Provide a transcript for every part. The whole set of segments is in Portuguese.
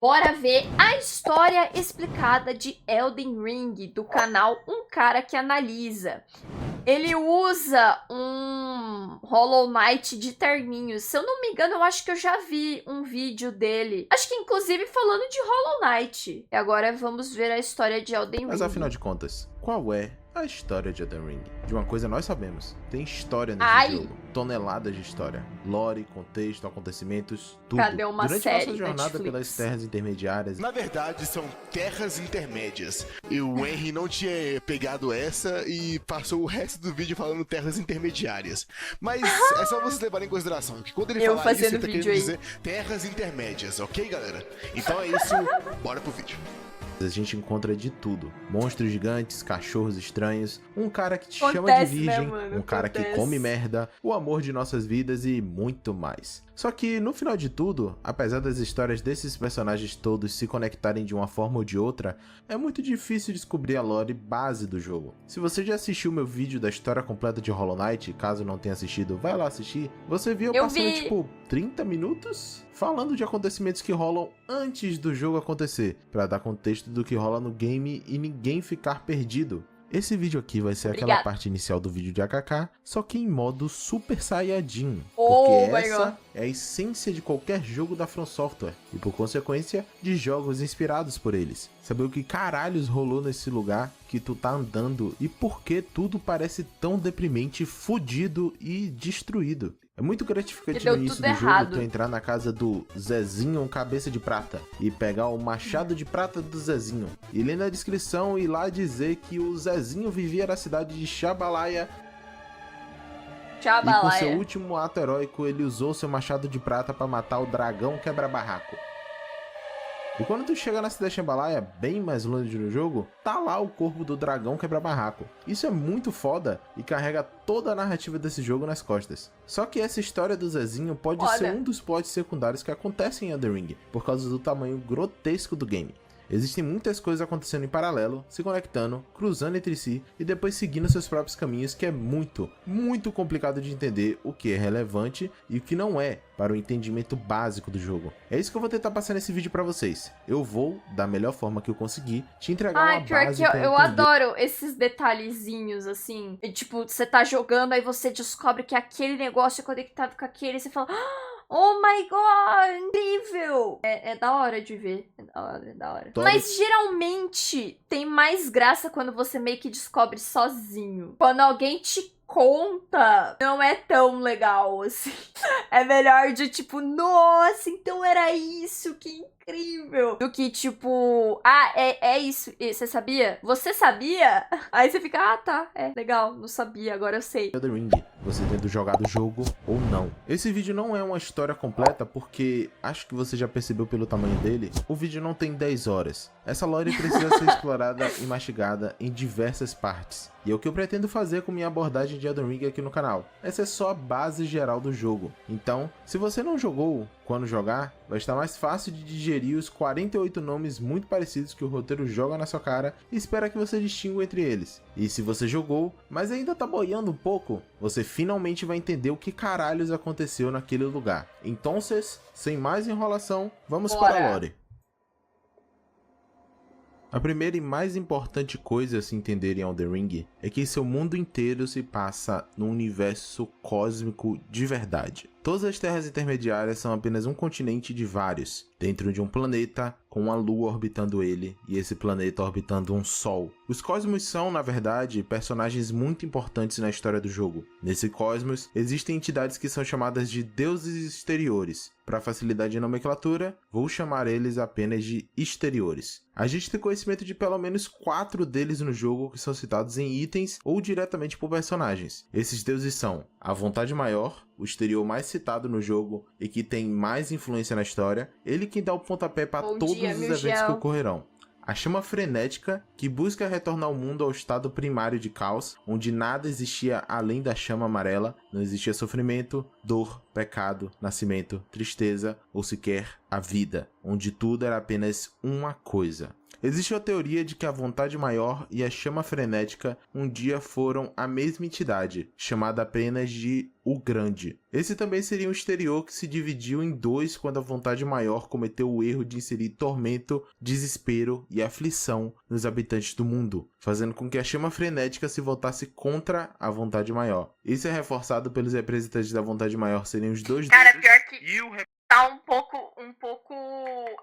Bora ver a história explicada de Elden Ring, do canal Um Cara Que Analisa. Ele usa um Hollow Knight de terninho. Se eu não me engano, eu acho que eu já vi um vídeo dele. Acho que inclusive falando de Hollow Knight. E agora vamos ver a história de Elden Ring. Mas afinal de contas, qual é a história de Elden Ring? De uma coisa nós sabemos, tem história nesse jogo, toneladas de história, lore, contexto, acontecimentos, tudo. Cadê uma Durante série nossa jornada Netflix? pelas terras intermediárias. Na verdade, são terras intermédias. E o Henry não tinha pegado essa e passou o resto do vídeo falando terras intermediárias. Mas é só vocês levarem em consideração que quando ele falar isso, ele tá querendo dizer terras intermédias, ok, galera? Então é isso, bora pro vídeo. A gente encontra de tudo. Monstros gigantes, cachorros estranhos, um cara que te Acontece, chama de virgem, né, mano? um cara que come merda, o amor de nossas vidas e muito mais. Só que, no final de tudo, apesar das histórias desses personagens todos se conectarem de uma forma ou de outra, é muito difícil descobrir a lore base do jogo. Se você já assistiu meu vídeo da história completa de Hollow Knight, caso não tenha assistido, vai lá assistir, você viu eu passando tipo 30 minutos falando de acontecimentos que rolam antes do jogo acontecer, pra dar contexto do que rola no game e ninguém ficar perdido. Esse vídeo aqui vai ser aquela parte inicial do vídeo de AKK, só que em modo Super Saiyajin, porque essa é a essência de qualquer jogo da From Software, e por consequência, de jogos inspirados por eles. Saber o que caralhos rolou nesse lugar que tu tá andando e por que tudo parece tão deprimente, fudido e destruído. É muito gratificante no início do jogo tu entrar na casa do Zezinho Cabeça de Prata e pegar o machado de prata do Zezinho e ler na descrição e lá dizer que o Zezinho vivia na cidade de Xabalaia. E com seu último ato heróico ele usou seu machado de prata para matar o dragão quebra-barraco. E quando tu chega na cidade de Xabalaia, bem mais longe no jogo, tá lá o corpo do dragão quebra-barraco. Isso é muito foda e carrega toda a narrativa desse jogo nas costas. Só que essa história do Zezinho pode ser um dos plots secundários que acontecem em Elden Ring, por causa do tamanho grotesco do game. Existem muitas coisas acontecendo em paralelo, se conectando, cruzando entre si e depois seguindo seus próprios caminhos, que é muito complicado de entender o que é relevante e o que não é para o entendimento básico do jogo. É isso que eu vou tentar passar nesse vídeo para vocês. Eu vou, da melhor forma que eu conseguir, te entregar uma base pior que eu adoro esses detalhezinhos, assim. E, tipo, você tá jogando, aí você descobre que aquele negócio é conectado com aquele, e você fala... Oh my god, incrível! É da hora de ver. É da hora. Mas geralmente tem mais graça quando você meio que descobre sozinho. Quando alguém te conta, não é tão legal assim. É melhor de tipo, nossa, então era isso, que incrível. Do que tipo, é isso, você sabia? Você sabia? Aí você fica, tá, legal, não sabia, agora eu sei. Elden Ring, você tendo jogado o jogo ou não. Esse vídeo não é uma história completa porque, acho que você já percebeu pelo tamanho dele, o vídeo não tem 10 horas. Essa lore precisa ser explorada e mastigada em diversas partes. E é o que eu pretendo fazer com minha abordagem de Elden Ring aqui no canal. Essa é só a base geral do jogo. Então, se você não jogou, quando jogar, vai estar mais fácil de digerir os 48 nomes muito parecidos que o roteiro joga na sua cara e espera que você distinga entre eles. E se você jogou, mas ainda tá boiando um pouco, você finalmente vai entender o que caralhos aconteceu naquele lugar. Então, sem mais enrolação, vamos para a lore. A primeira e mais importante coisa a se entender em Elden Ring é que seu mundo inteiro se passa num universo cósmico de verdade. Todas as terras intermediárias são apenas um continente de vários, dentro de um planeta com uma lua orbitando ele e esse planeta orbitando um sol. Os cosmos são, na verdade, personagens muito importantes na história do jogo. Nesse cosmos, existem entidades que são chamadas de deuses exteriores. Para facilidade de nomenclatura, vou chamar eles apenas de exteriores. A gente tem conhecimento de pelo menos 4 deles no jogo que são citados em itens ou diretamente por personagens. Esses deuses são a Vontade Maior, o exterior mais citado no jogo e que tem mais influência na história, ele quem dá o pontapé para todos os eventos que ocorrerão. A Chama Frenética, que busca retornar o mundo ao estado primário de caos, onde nada existia além da chama amarela, não existia sofrimento, dor, pecado, nascimento, tristeza ou sequer a vida, onde tudo era apenas uma coisa. Existe a teoria de que a vontade maior e a chama frenética um dia foram a mesma entidade, chamada apenas de o Grande. Esse também seria um exterior que se dividiu em dois quando a vontade maior cometeu o erro de inserir tormento, desespero e aflição nos habitantes do mundo, fazendo com que a chama frenética se voltasse contra a vontade maior. Isso é reforçado pelos representantes da vontade maior serem os dois Cara, deuses pior que e o tá um pouco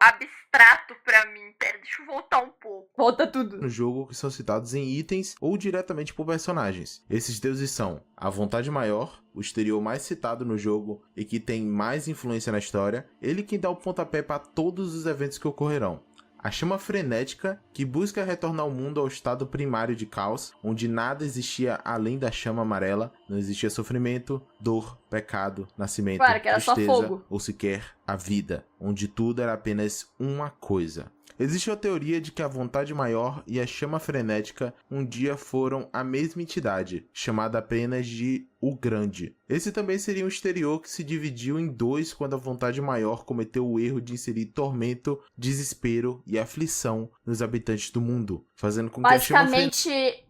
abstrato pra mim. Pera, deixa eu voltar um pouco. Volta tudo. no jogo que são citados em itens ou diretamente por personagens. Esses deuses são a vontade maior, o exterior mais citado no jogo e que tem mais influência na história, ele quem dá o pontapé para todos os eventos que ocorrerão. A chama frenética, que busca retornar o mundo ao estado primário de caos, onde nada existia além da chama amarela, não existia sofrimento, dor, pecado, nascimento, Claro que era só tristeza fogo. ou sequer a vida, onde tudo era apenas uma coisa. Existe a teoria de que a vontade maior e a chama frenética um dia foram a mesma entidade, chamada apenas de o Grande. Esse também seria um exterior que se dividiu em dois quando a vontade maior cometeu o erro de inserir tormento, desespero e aflição nos habitantes do mundo, fazendo com que a chama Basicamente,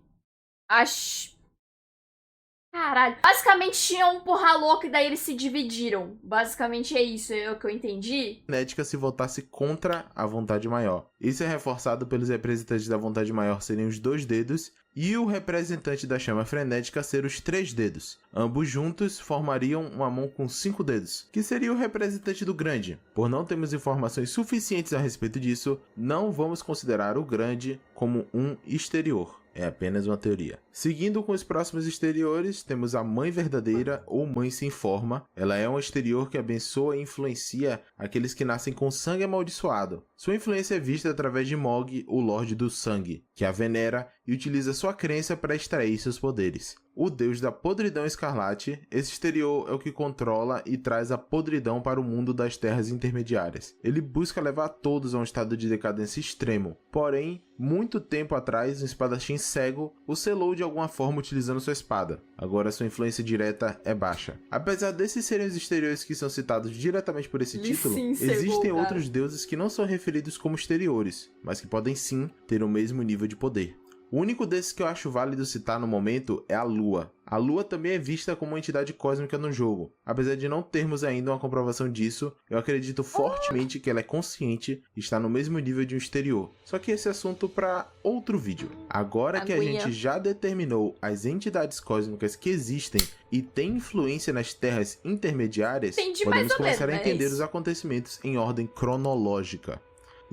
Caralho. Basicamente tinha um porra louca e daí eles se dividiram. Basicamente é isso, é o que eu entendi. frenética se voltasse contra a vontade maior. Isso é reforçado pelos representantes da vontade maior serem os dois dedos e o representante da chama frenética ser os três dedos. Ambos juntos formariam uma mão com 5 dedos, que seria o representante do Grande. Por não termos informações suficientes a respeito disso, não vamos considerar o Grande como um exterior. É apenas uma teoria. Seguindo com os próximos exteriores, temos a Mãe Verdadeira ou Mãe Sem Forma. Ela é um exterior que abençoa e influencia aqueles que nascem com sangue amaldiçoado. Sua influência é vista através de Mog, o Lorde do Sangue, que a venera e utiliza sua crença para extrair seus poderes. O deus da podridão escarlate, esse exterior é o que controla e traz a podridão para o mundo das terras intermediárias. Ele busca levar todos a um estado de decadência extremo. Porém, muito tempo atrás, um espadachim cego o selou de alguma forma utilizando sua espada. Agora sua influência direta é baixa. Apesar desses serem os exteriores que são citados diretamente por esse título, existem outros deuses que não são referidos como exteriores, mas que podem sim ter o mesmo nível de poder. O único desses que eu acho válido citar no momento é a Lua. A Lua também é vista como uma entidade cósmica no jogo. Apesar de não termos ainda uma comprovação disso, eu acredito fortemente que ela é consciente e está no mesmo nível de um exterior. Só que esse assunto para outro vídeo. Agora que a gente já determinou as entidades cósmicas que existem e têm influência nas terras intermediárias, podemos começar a entender os acontecimentos em ordem cronológica.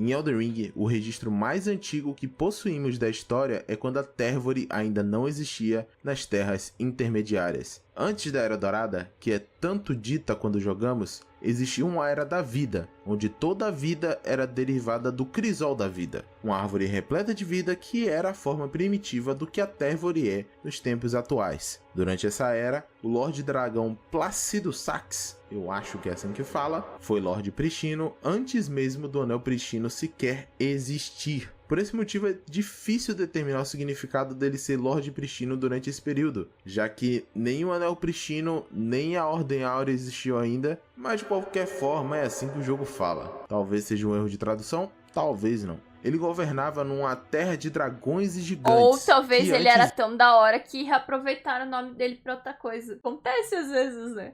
Em Elden Ring, o registro mais antigo que possuímos da história é quando a Térvore ainda não existia nas terras intermediárias. Antes da Era Dourada, que é tanto dita quando jogamos, existia uma Era da Vida, onde toda a vida era derivada do Crisol da Vida, uma árvore repleta de vida que era a forma primitiva do que a Térvore é nos tempos atuais. Durante essa era, o Lorde Dragão Placido Sax, eu acho que é assim que fala, foi Lorde Pristino antes mesmo do Anel Pristino sequer existir. Por esse motivo é difícil determinar o significado dele ser Lorde Pristino durante esse período, já que nem o Anel Pristino nem a Ordem Áurea existiu ainda, mas de qualquer forma é assim que o jogo fala. Talvez seja um erro de tradução, talvez não. Ele governava numa terra de dragões e gigantes. Ou talvez ele era tão da hora que reaproveitaram o nome dele pra outra coisa. Acontece às vezes, né?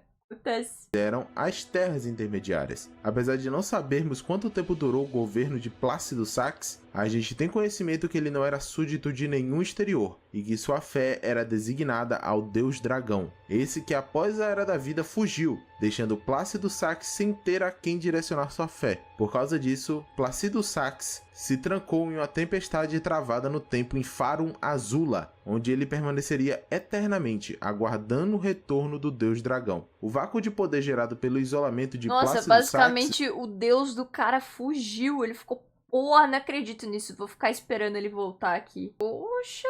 Eram as terras intermediárias. Apesar de não sabermos quanto tempo durou o governo de Plácido Sax, a gente tem conhecimento que ele não era súdito de nenhum exterior e que sua fé era designada ao deus dragão, esse que após a Era da Vida fugiu, deixando Plácido Sax sem ter a quem direcionar sua fé. Por causa disso, Plácido Sax se trancou em uma tempestade travada no tempo em Farum Azula, onde ele permaneceria eternamente, aguardando o retorno do deus dragão. O vácuo de poder gerado pelo isolamento de Plácido Sax... Nossa, basicamente o deus do cara fugiu, ele ficou... Porra, não acredito nisso, vou ficar esperando ele voltar aqui. Poxa...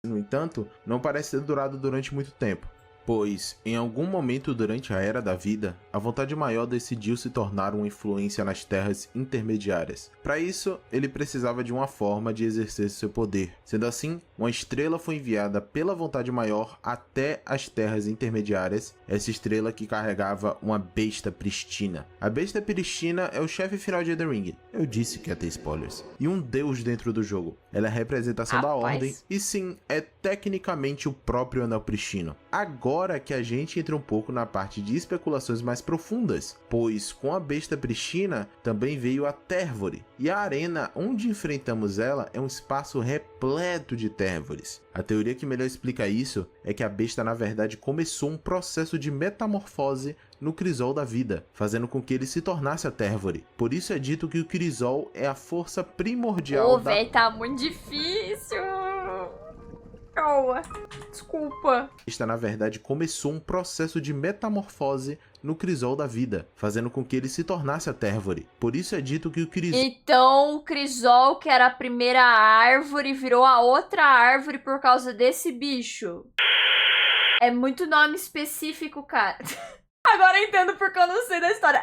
No entanto, não parece ter durado durante muito tempo, pois, em algum momento durante a Era da Vida, a vontade maior decidiu se tornar uma influência nas terras intermediárias. Para isso, ele precisava de uma forma de exercer seu poder. Sendo assim, uma estrela foi enviada pela vontade maior até as terras intermediárias, essa estrela que carregava uma besta pristina. A besta pristina é o chefe final de Elden Ring. Eu disse que ia ter spoilers. E um deus dentro do jogo. Ela é a representação da ordem e sim, é tecnicamente o próprio Anel Pristino. Agora que a gente entra um pouco na parte de especulações mais profundas, pois com a besta pristina também veio a Térvore, e a arena onde enfrentamos ela é um espaço repleto de Térvores. A teoria que melhor explica isso é que a besta na verdade começou um processo de metamorfose no Crisol da vida, fazendo com que ele se tornasse a Térvore. Por isso é dito que o Crisol é a força primordial da... véi, tá muito difícil. Calma. Desculpa. Esta, na verdade, começou um processo de metamorfose no Crisol da vida, fazendo com que ele se tornasse a Térvore. Por isso é dito que o Crisol... Então, o Crisol, que era a primeira árvore, virou a outra árvore por causa desse bicho. É muito nome específico, cara. Agora eu entendo porque eu não sei da história.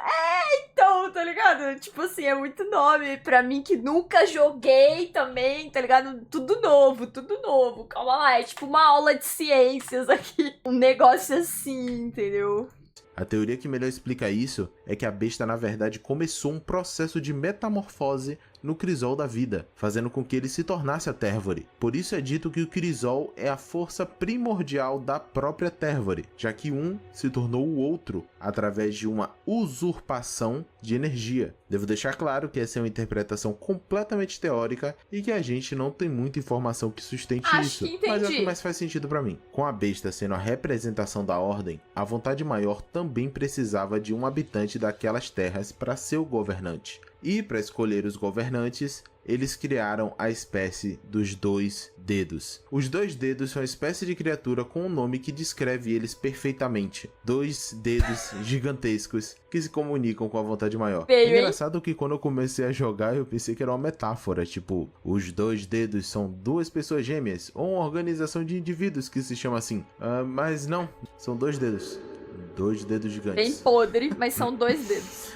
Então, tá ligado? Tipo assim, é muito nome pra mim que nunca joguei também, tá ligado? Tudo novo, tudo novo. Calma lá, é tipo uma aula de ciências aqui. Um negócio assim, entendeu? A teoria que melhor explica isso é que a besta na verdade começou um processo de metamorfose no Crisol da vida, fazendo com que ele se tornasse a Térvore. Por isso é dito que o Crisol é a força primordial da própria Térvore, já que um se tornou o outro através de uma usurpação de energia. Devo deixar claro que essa é uma interpretação completamente teórica e que a gente não tem muita informação que sustente isso, mas é o que mais faz sentido pra mim. Com a besta sendo a representação da ordem, a vontade maior também precisava de um habitante daquelas terras para ser o governante. E para escolher os governantes, eles criaram a espécie dos dois dedos. Os dois dedos são uma espécie de criatura com um nome que descreve eles perfeitamente. Dois dedos gigantescos que se comunicam com a vontade maior. É engraçado que quando eu comecei a jogar, eu pensei que era uma metáfora, tipo, os dois dedos são duas pessoas gêmeas, ou uma organização de indivíduos que se chama assim. Mas não, são dois dedos. Dois dedos gigantes. Bem podre, mas são dois dedos.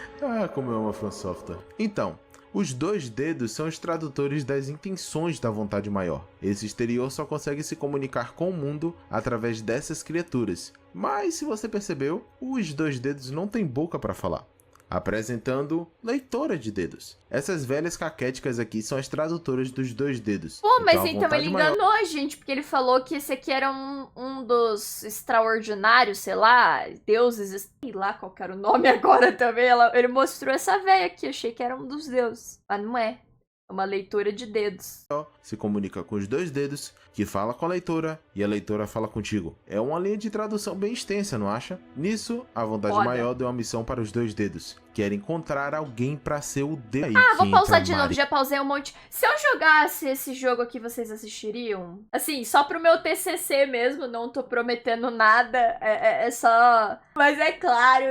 Como é uma From Software. Então, os dois dedos são os tradutores das intenções da vontade maior. Esse exterior só consegue se comunicar com o mundo através dessas criaturas. Mas, se você percebeu, os dois dedos não têm boca para falar. Apresentando leitora de dedos. Essas velhas caquéticas aqui são as tradutoras dos dois dedos. Pô, mas então ele enganou a gente, porque ele falou que esse aqui era um dos extraordinários, sei lá, deuses, sei lá qual que era o nome agora também. Ele mostrou essa velha aqui, achei que era um dos deuses, mas não é. É uma leitora de dedos. Se comunica com os dois dedos, que fala com a leitora e a leitora fala contigo. É uma linha de tradução bem extensa, não acha? Nisso, a vontade maior deu uma missão para os dois dedos. Quer encontrar alguém para ser o deus. Vou pausar de novo, já pausei um monte. Se eu jogasse esse jogo aqui, vocês assistiriam? Assim, só pro meu TCC mesmo, não tô prometendo nada, é só... Mas é claro,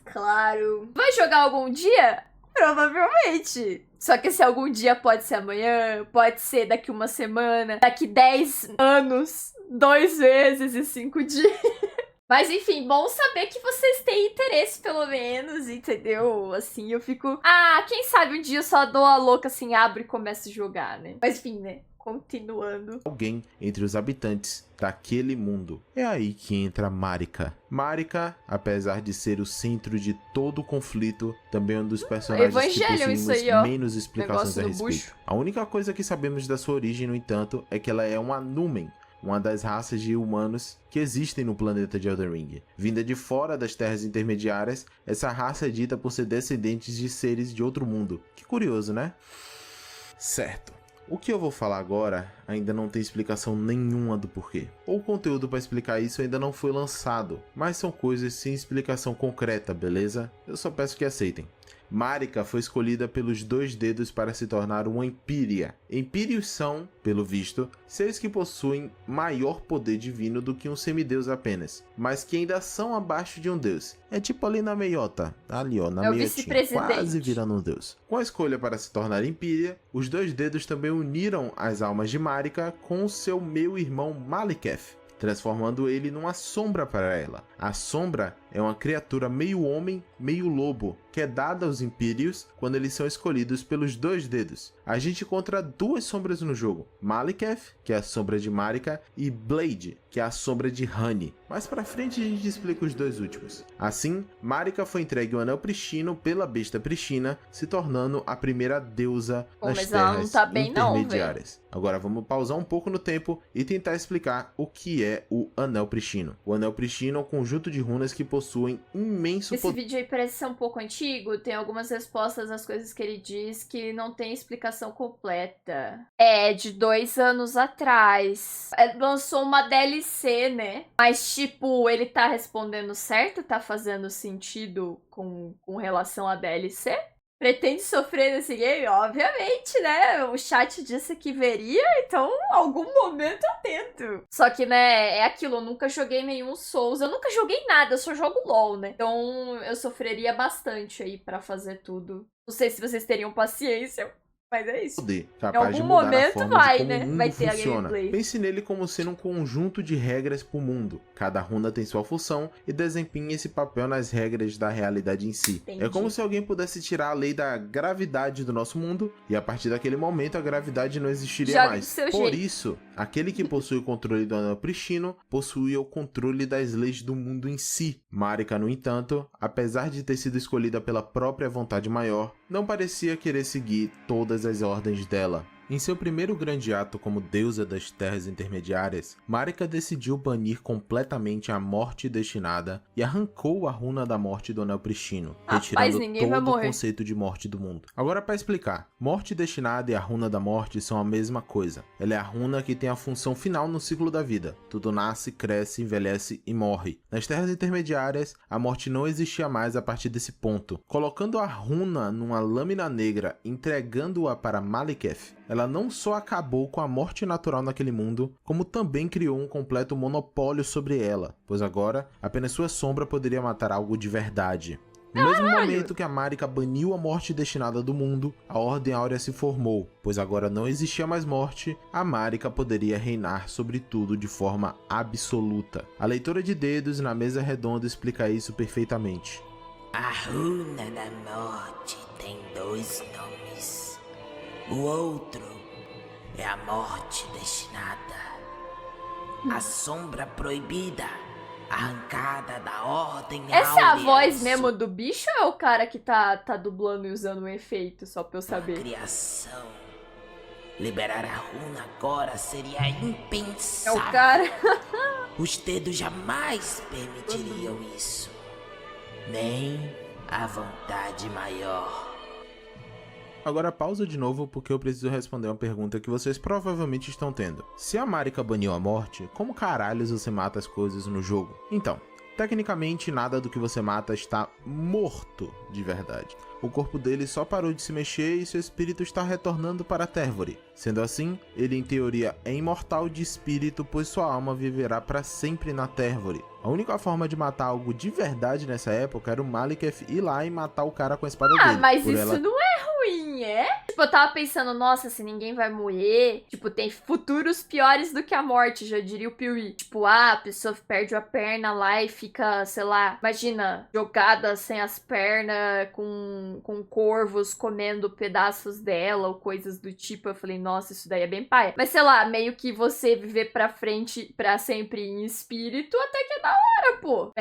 claro. Vai jogar algum dia? Provavelmente. Só que esse algum dia pode ser amanhã, pode ser daqui uma semana, daqui 10 anos, 2 meses e 5 dias. Mas enfim, bom saber que vocês têm interesse pelo menos, entendeu? Assim, eu fico... quem sabe um dia eu só dou a louca assim, abro e começo a jogar, né? Mas enfim, né? Continuando. Alguém entre os habitantes daquele mundo. É aí que entra Marika. Marika, apesar de ser o centro de todo o conflito, também é um dos personagens que possuímos menos explicações a respeito. A única coisa que sabemos da sua origem, no entanto, é que ela é uma Numen, uma das raças de humanos que existem no planeta de Elden Ring. Vinda de fora das terras intermediárias, essa raça é dita por ser descendentes de seres de outro mundo. Que curioso, né? Certo. O que eu vou falar agora ainda não tem explicação nenhuma do porquê. O conteúdo para explicar isso ainda não foi lançado, mas são coisas sem explicação concreta, beleza? Eu só peço que aceitem. Marika foi escolhida pelos dois dedos para se tornar uma Empyrea. Empíreos são, pelo visto, seres que possuem maior poder divino do que um semideus apenas, mas que ainda são abaixo de um deus. É tipo ali na meiota, ali ó, na meiotinha, quase virando um deus. Com a escolha para se tornar Empyrea, os dois dedos também uniram as almas de Marika com seu meio-irmão Maliketh, transformando ele numa sombra para ela. A sombra é uma criatura meio homem, meio lobo, que é dada aos Impérios quando eles são escolhidos pelos 2 dedos. A gente encontra 2 sombras no jogo, Maliketh, que é a sombra de Marika, e Blade, que é a sombra de Honey. Mais pra frente a gente explica os 2 últimos. Assim, Marika foi entregue o Anel Pristino pela besta Pristina, se tornando a primeira deusa das terras intermediárias. Agora vamos pausar um pouco no tempo e tentar explicar o que é o Anel Pristino. O Anel Pristino é um conjunto de runas que possuem imenso poder. Esse vídeo aí parece ser um pouco antigo, tem algumas respostas às coisas que ele diz que não tem explicação completa. É, de 2 anos atrás. Lançou uma DLC, né? Mas, tipo, ele tá respondendo certo? Tá fazendo sentido com relação à DLC? Pretende sofrer nesse game? Obviamente, né? O chat disse que veria, então algum momento eu tento. Só que, né, é aquilo, eu nunca joguei nenhum Souls, eu nunca joguei nada, eu só jogo LoL, né? Então eu sofreria bastante aí pra fazer tudo. Não sei se vocês teriam paciência. Mas é isso. Poder, em algum momento vai, né? Vai ter funciona. a gameplay. Pense nele como sendo um conjunto de regras pro mundo. Cada runa tem sua função e desempenha esse papel nas regras da realidade em si. Entendi. É como se alguém pudesse tirar a lei da gravidade do nosso mundo e a partir daquele momento a gravidade não existiria Joga mais. do seu Por jeito. isso, aquele que possui o controle do Anel Pristino possui o controle das leis do mundo em si. Marika, no entanto, apesar de ter sido escolhida pela própria vontade maior, não parecia querer seguir todas as ordens dela. Em seu primeiro grande ato como deusa das terras intermediárias, Marika decidiu banir completamente a morte destinada e arrancou a runa da morte do Anel Pristino, retirando todo o conceito de morte do mundo. Agora, para explicar, morte destinada e a runa da morte são a mesma coisa. Ela é a runa que tem a função final no ciclo da vida. Tudo nasce, cresce, envelhece e morre. Nas terras intermediárias, a morte não existia mais a partir desse ponto. Colocando a runa numa lâmina negra e entregando-a para Maliketh, ela não só acabou com a morte natural naquele mundo, como também criou um completo monopólio sobre ela, pois agora apenas sua sombra poderia matar algo de verdade. No mesmo momento que a Marika baniu a morte destinada do mundo, a Ordem Áurea se formou, pois agora não existia mais morte, a Marika poderia reinar sobre tudo de forma absoluta. A leitora de dedos na mesa redonda explica isso perfeitamente. A runa da morte tem 2 nomes. O outro é a morte destinada. A sombra proibida, arrancada da ordem áurea. Essa é a voz mesmo do bicho ou é o cara que tá dublando e usando um efeito, só pra eu saber? Criação. Liberar a runa agora seria impensável. É o cara. Os dedos jamais permitiriam isso. Nem a vontade maior. Agora pausa de novo porque eu preciso responder uma pergunta que vocês provavelmente estão tendo. Se a Marika baniu a morte, como caralhos você mata as coisas no jogo? Então, tecnicamente nada do que você mata está morto de verdade. O corpo dele só parou de se mexer e seu espírito está retornando para Tervori. Sendo assim, ele em teoria é imortal de espírito, pois sua alma viverá para sempre na Tervori. A única forma de matar algo de verdade nessa época era o Maliketh ir lá e matar o cara com a espada dele. Mas isso não é ruim, é? Tipo, eu tava pensando, nossa, se ninguém vai morrer, tipo, tem futuros piores do que a morte, já diria o Piuí. Tipo, a pessoa perde a perna lá e fica, sei lá, imagina, jogada sem as pernas, com corvos comendo pedaços dela ou coisas do tipo. Eu falei, nossa, isso daí é bem paia. Mas sei lá, meio que você viver pra frente pra sempre em espírito, até que é da hora, pô.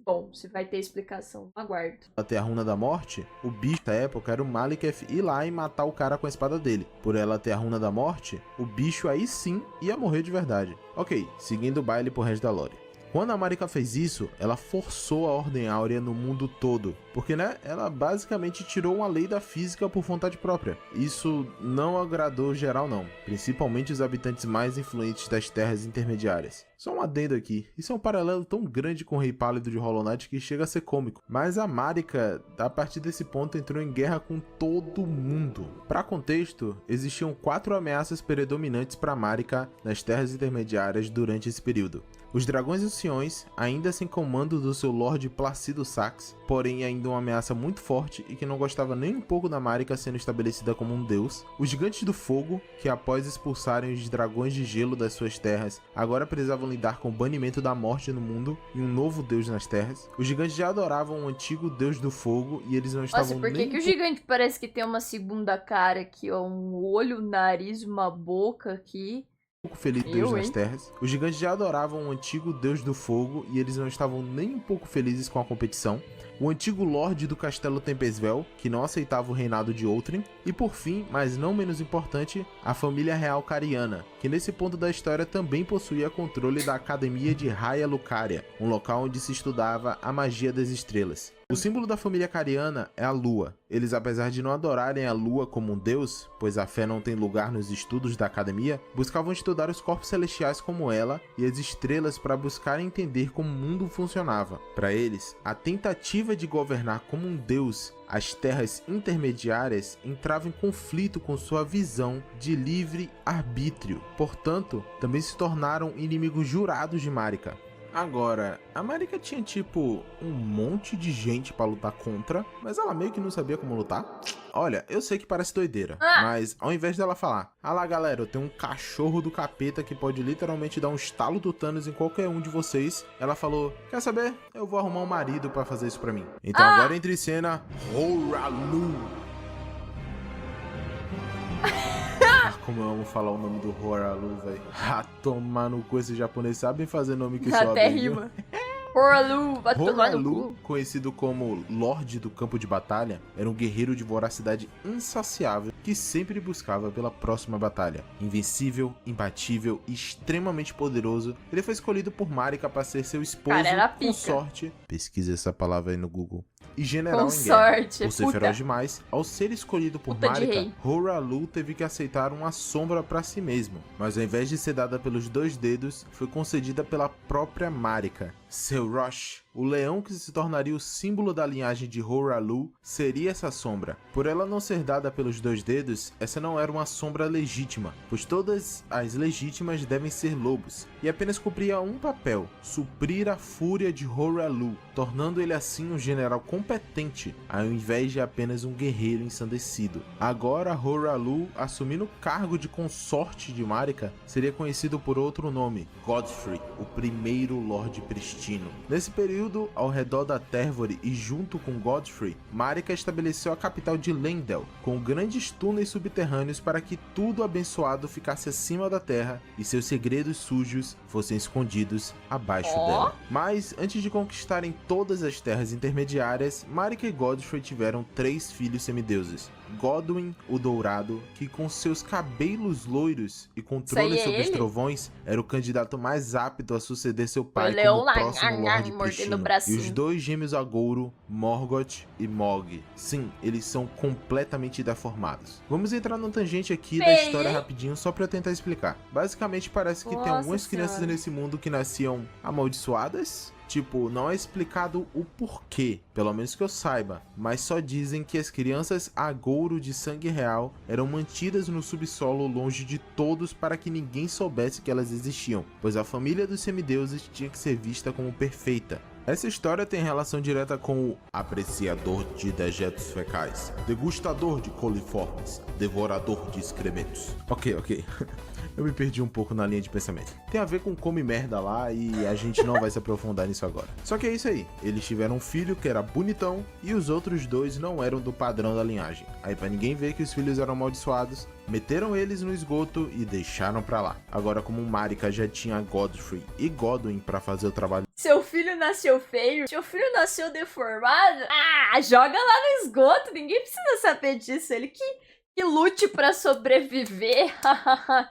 Bom, se vai ter explicação, aguardo. Até a runa da morte, o bicho da época era o Maliketh ir lá e matar o cara com a espada dele. Por ela ter a runa da morte, o bicho aí sim ia morrer de verdade. Ok, seguindo o baile pro resto da lore. Quando a Marika fez isso, ela forçou a Ordem Áurea no mundo todo, porque, né, ela basicamente tirou uma lei da física por vontade própria. Isso não agradou geral não, principalmente os habitantes mais influentes das terras intermediárias. Só um adendo aqui, isso é um paralelo tão grande com o Rei Pálido de Hollow Knight que chega a ser cômico, mas a Marika, a partir desse ponto, entrou em guerra com todo mundo. Para contexto, existiam 4 ameaças predominantes para Marika nas terras intermediárias durante esse período. Os dragões anciões, ainda sem comando do seu Lorde Placido Sax, porém ainda uma ameaça muito forte e que não gostava nem um pouco da Marika sendo estabelecida como um deus, os Gigantes do Fogo, que após expulsarem os dragões de gelo das suas terras, agora precisavam lidar com o banimento da morte no mundo e um novo deus nas terras. Os gigantes já adoravam o antigo deus do fogo e eles não estavam Nossa, por que o gigante parece que tem uma segunda cara aqui, ó? Um olho, um nariz, uma boca aqui. pouco feliz Deus nas terras. Os gigantes já adoravam o antigo deus do fogo e eles não estavam nem um pouco felizes com a competição. O antigo Lorde do Castelo Tempesvel, que não aceitava o reinado de Outrin. E por fim, mas não menos importante, a família real cariana, que nesse ponto da história também possuía controle da Academia de Raia Lucaria, um local onde se estudava a magia das estrelas. O símbolo da família cariana é a lua. Eles, apesar de não adorarem a lua como um deus, pois a fé não tem lugar nos estudos da academia, buscavam estudar os corpos celestiais como ela e as estrelas para buscar entender como o mundo funcionava. Para eles, a tentativa de governar como um deus as terras intermediárias entrava em conflito com sua visão de livre arbítrio. Portanto, também se tornaram inimigos jurados de Marika. Agora, a Marika tinha tipo um monte de gente pra lutar contra, mas ela meio que não sabia como lutar. Olha, eu sei que parece doideira, mas ao invés dela falar, ah lá galera, eu tenho um cachorro do capeta que pode literalmente dar um estalo do Thanos em qualquer um de vocês, ela falou, quer saber? Eu vou arrumar um marido pra fazer isso pra mim. Então agora entra em cena Horalu. Como eu amo falar o nome do Horalu, velho. Ah, tomar no cu, esses japoneses sabem fazer nome que sobe. Até rima. Horalu, vai tomar no Horalu, cu. conhecido como Lorde do Campo de Batalha, era um guerreiro de voracidade insaciável que sempre buscava pela próxima batalha. Invencível, imbatível e extremamente poderoso, ele foi escolhido por Marika para ser seu esposo, Cara, era pica. consorte, pesquisa essa palavra aí no Google, e general em guerra. Consorte, Por ser puta. feroz demais, ao ser escolhido por Puta de Marika, rei. Horalu teve que aceitar uma sombra para si mesmo, mas ao invés de ser dada pelos dois dedos, foi concedida pela própria Marika. Seu Rosh, o leão que se tornaria o símbolo da linhagem de Horalu, seria essa sombra. Por ela não ser dada pelos dois dedos, essa não era uma sombra legítima, pois todas as legítimas devem ser lobos, e apenas cumpria um papel, suprir a fúria de Horalu, tornando ele assim um general competente, ao invés de apenas um guerreiro ensandecido. Agora Horalu, assumindo o cargo de consorte de Marika, seria conhecido por outro nome, Godfrey, o primeiro Lorde Pristino. Nesse período, ao redor da Térvore e junto com Godfrey, Marika estabeleceu a capital de Lendel, com grandes túneis subterrâneos para que tudo abençoado ficasse acima da terra e seus segredos sujos fossem escondidos abaixo dela. Mas, antes de conquistarem todas as terras intermediárias, Marika e Godfrey tiveram 3 filhos semideuses. Godwyn, o Dourado, que com seus cabelos loiros e controle Isso aí é sobre os ele? trovões, era o candidato mais apto a suceder seu pai leão como lá, próximo Lorde mordendo Pristino. o E bracinho. os 2 gêmeos Agouro, Morgoth e Mog. Sim, eles são completamente deformados. Vamos entrar numa tangente aqui da Sei. história rapidinho, só pra eu tentar explicar. Basicamente, parece que tem Nossa algumas crianças Senhora. nesse mundo que nasciam amaldiçoadas. Tipo, não é explicado o porquê, pelo menos que eu saiba, mas só dizem que as crianças Agouro de sangue real eram mantidas no subsolo longe de todos para que ninguém soubesse que elas existiam, pois a família dos semideuses tinha que ser vista como perfeita. Essa história tem relação direta com o apreciador de dejetos fecais, degustador de coliformes, devorador de excrementos. Ok. Eu me perdi um pouco na linha de pensamento. Tem a ver com come merda lá e a gente não vai se aprofundar nisso agora. Só que é isso aí. Eles tiveram um filho que era bonitão e os outros 2 não eram do padrão da linhagem. Aí pra ninguém ver que os filhos eram amaldiçoados, meteram eles no esgoto e deixaram pra lá. Agora, como Marika já tinha Godfrey e Godwyn pra fazer o trabalho, Seu filho nasceu feio? Seu filho nasceu deformado? Ah, joga lá no esgoto. Ninguém precisa saber disso. Ele que lute pra sobreviver.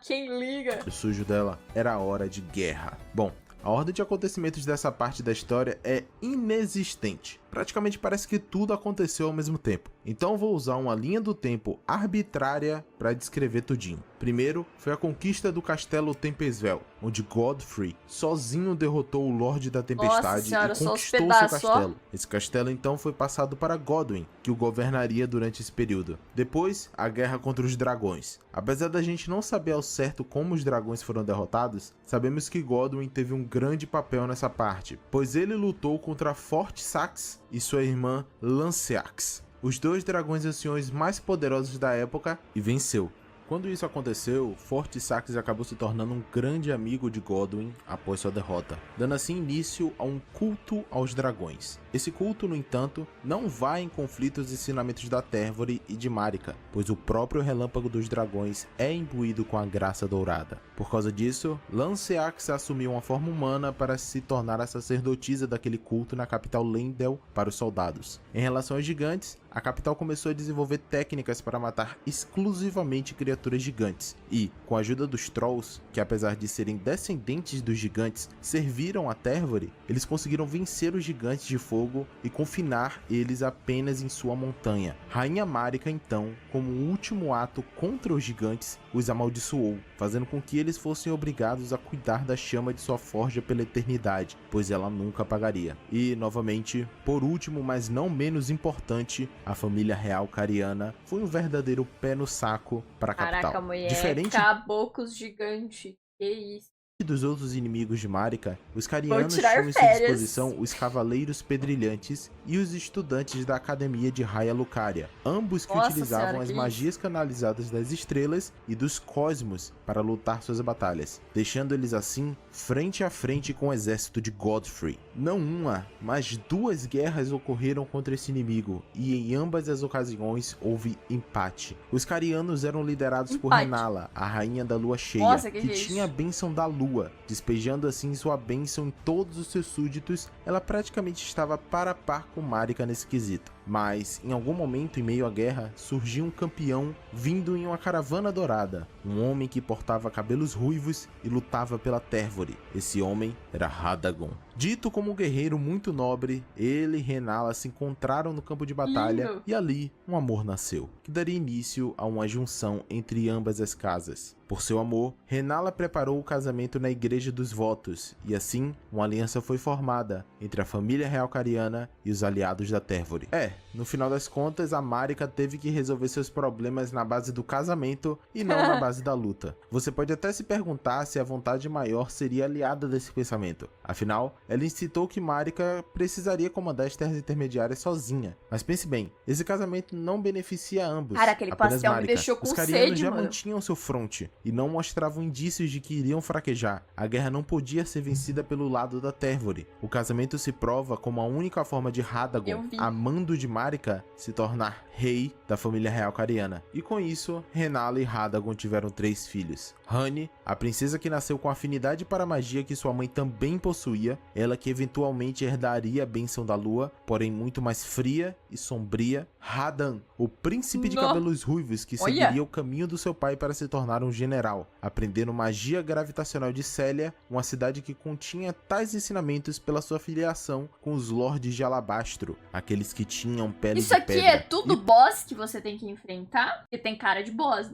Quem liga? o sujo dela, era a hora de guerra. Bom, a ordem de acontecimentos dessa parte da história é inexistente. Praticamente parece que tudo aconteceu ao mesmo tempo. Então vou usar uma linha do tempo arbitrária para descrever tudinho. Primeiro foi a conquista do castelo Tempesvel, onde Godfrey sozinho derrotou o Lorde da Tempestade e conquistou seu castelo. Esse castelo então foi passado para Godwyn, que o governaria durante esse período. Depois, a guerra contra os dragões. Apesar da gente não saber ao certo como os dragões foram derrotados, sabemos que Godwyn teve um grande papel nessa parte, pois ele lutou contra Forte-Sax e sua irmã Lanceax, os dois dragões anciões mais poderosos da época, e venceu. Quando isso aconteceu, Forte-Sax acabou se tornando um grande amigo de Godwyn após sua derrota, dando assim início a um culto aos dragões. Esse culto, no entanto, não vai em conflito aos ensinamentos da Tervory e de Marika, pois o próprio relâmpago dos dragões é imbuído com a graça dourada. Por causa disso, Lanceax assumiu uma forma humana para se tornar a sacerdotisa daquele culto na capital Leyndell para os soldados. Em relação aos gigantes, a capital começou a desenvolver técnicas para matar exclusivamente criaturas gigantes e, com a ajuda dos Trolls, que apesar de serem descendentes dos gigantes, serviram a Tervory, eles conseguiram vencer os gigantes de fogo e confinar eles apenas em sua montanha. Rainha Marika, então, como um último ato contra os gigantes, os amaldiçoou, fazendo com que eles fossem obrigados a cuidar da chama de sua forja pela eternidade, pois ela nunca apagaria. E, novamente, por último, mas não menos importante, a família real cariana foi um verdadeiro pé no saco para a capital. Caraca, mulher, diferente caboclos gigantes, que isso. dos outros inimigos de Marika, os carianos tinham em sua disposição os Cavaleiros Pedrilhantes e os estudantes da Academia de Raia Lucaria, ambos que utilizavam as magias canalizadas das estrelas e dos cosmos para lutar suas batalhas, deixando eles assim frente a frente com o exército de Godfrey. Não uma, mas duas guerras ocorreram contra esse inimigo, e em ambas as ocasiões houve empate. Os carianos eram liderados por Renala, a rainha da lua cheia, que tinha a bênção da lua, despejando assim sua bênção em todos os seus súditos. Ela praticamente estava par a par com Marika nesse quesito. Mas, em algum momento em meio à guerra, surgiu um campeão vindo em uma caravana dourada, um homem que portava cabelos ruivos e lutava pela Tervory. Esse homem era Radagon. Dito como um guerreiro muito nobre, ele e Renala se encontraram no campo de batalha e ali um amor nasceu, que daria início a uma junção entre ambas as casas. Por seu amor, Renala preparou o casamento na Igreja dos Votos, e assim, uma aliança foi formada entre a família real cariana e os aliados da Tervory. No final das contas, a Marika teve que resolver seus problemas na base do casamento e não na base da luta. Você pode até se perguntar se a vontade maior seria aliada desse pensamento. Afinal, ela incitou que Marika precisaria comandar as terras intermediárias sozinha. Mas pense bem, esse casamento não beneficia ambos. Cara, aquele pastel me deixou com sede, Os carianos já mano. mantinham seu fronte e não mostravam indícios de que iriam fraquejar. A guerra não podia ser vencida pelo lado da Tervory. O casamento se prova como a única forma de Radagon, amando de Marika, se tornar rei da família real cariana. E com isso, Renala e Radagon tiveram 3 filhos. Honey, a princesa que nasceu com afinidade para a magia que sua mãe também possuía, ela que eventualmente herdaria a bênção da lua, porém muito mais fria e sombria. Radan, o príncipe de cabelos ruivos que seguiria o caminho do seu pai para se tornar um general, aprendendo magia gravitacional de Célia, uma cidade que continha tais ensinamentos pela sua filiação com os Lordes de Alabastro, aqueles que tinham pele de pedra. Isso aqui é tudo boss que você tem que enfrentar? Porque tem cara de boss.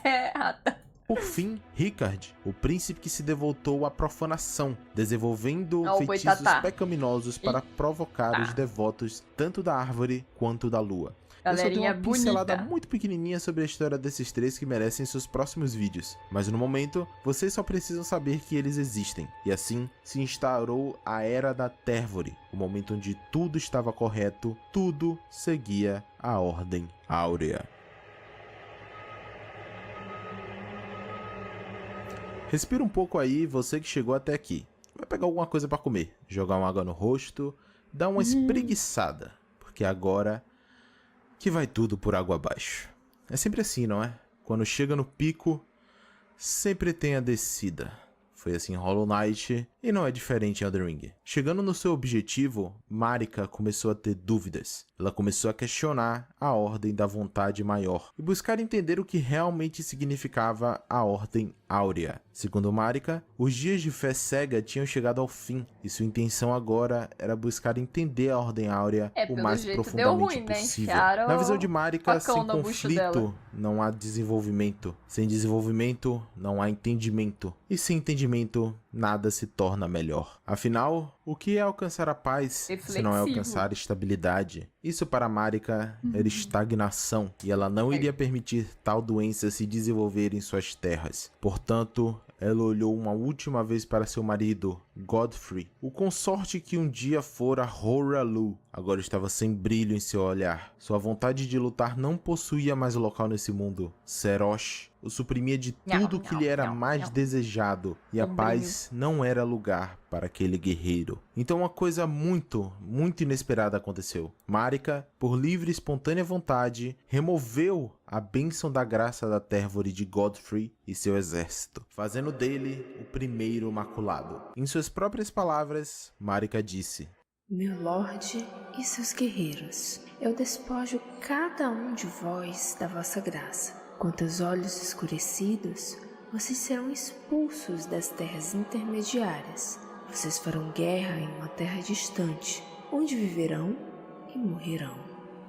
Certo. Por fim, Ricard, o príncipe que se devotou à profanação, desenvolvendo feitiços pecaminosos para provocar os devotos tanto da árvore quanto da lua. Eu só dei uma pincelada muito pequenininha sobre a história desses 3 que merecem seus próximos vídeos, mas no momento, vocês só precisam saber que eles existem, e assim se instaurou a Era da Tervory, o momento onde tudo estava correto, tudo seguia a Ordem Áurea. Respira um pouco aí, você que chegou até aqui. Vai pegar alguma coisa para comer, jogar uma água no rosto, dar uma espreguiçada, porque agora que vai tudo por água abaixo. É sempre assim, não é? Quando chega no pico, sempre tem a descida. Foi assim em Hollow Knight e não é diferente em Elden Ring. Chegando no seu objetivo, Marika começou a ter dúvidas. Ela começou a questionar a Ordem da Vontade Maior e buscar entender o que realmente significava a Ordem Áurea. Segundo Marika, os dias de fé cega tinham chegado ao fim e e sua intenção agora era buscar entender a Ordem Áurea o pelo mais jeito profundamente deu ruim, né? possível. Enfiaram Na visão de Marika, facão sem na bucha dela. conflito não há desenvolvimento. Sem desenvolvimento não há entendimento. E sem entendimento nada se torna melhor. Afinal, o que é alcançar a paz se não é alcançar estabilidade? Isso para Marika era estagnação, e ela não iria permitir tal doença se desenvolver em suas terras. Portanto, ela olhou uma última vez para seu marido, Godfrey, o consorte que um dia fora Hoarah-Loux. Agora estava sem brilho em seu olhar. Sua vontade de lutar não possuía mais local nesse mundo. Serosh o suprimia de tudo que lhe era mais desejado, e a paz não era lugar para aquele guerreiro. Então uma coisa muito inesperada aconteceu. Marika, por livre e espontânea vontade, removeu a bênção da graça da Térvore de Godfrey e seu exército, fazendo dele o primeiro maculado. Em suas próprias palavras, Marika disse: Meu lorde e seus guerreiros, eu despojo cada um de vós da vossa graça. Quanto aos olhos escurecidos, vocês serão expulsos das terras intermediárias. Vocês farão guerra em uma terra distante, onde viverão e morrerão.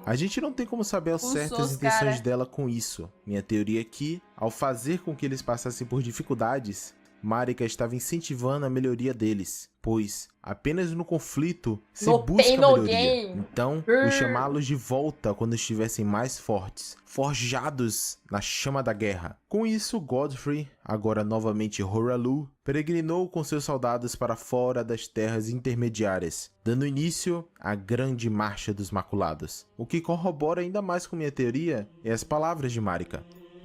A gente não tem como saber ao certo as intenções dela com isso. Minha teoria é que, ao fazer com que eles passassem por dificuldades, Marika estava incentivando a melhoria deles, pois apenas no conflito se busca melhoria. Então, vou chamá-los de volta quando estivessem mais fortes, forjados na chama da guerra. Com isso, Godfrey, agora novamente Hoarah-Loux, peregrinou com seus soldados para fora das terras intermediárias, dando início à grande marcha dos maculados. O que corrobora ainda mais com minha teoria é as palavras de Marika.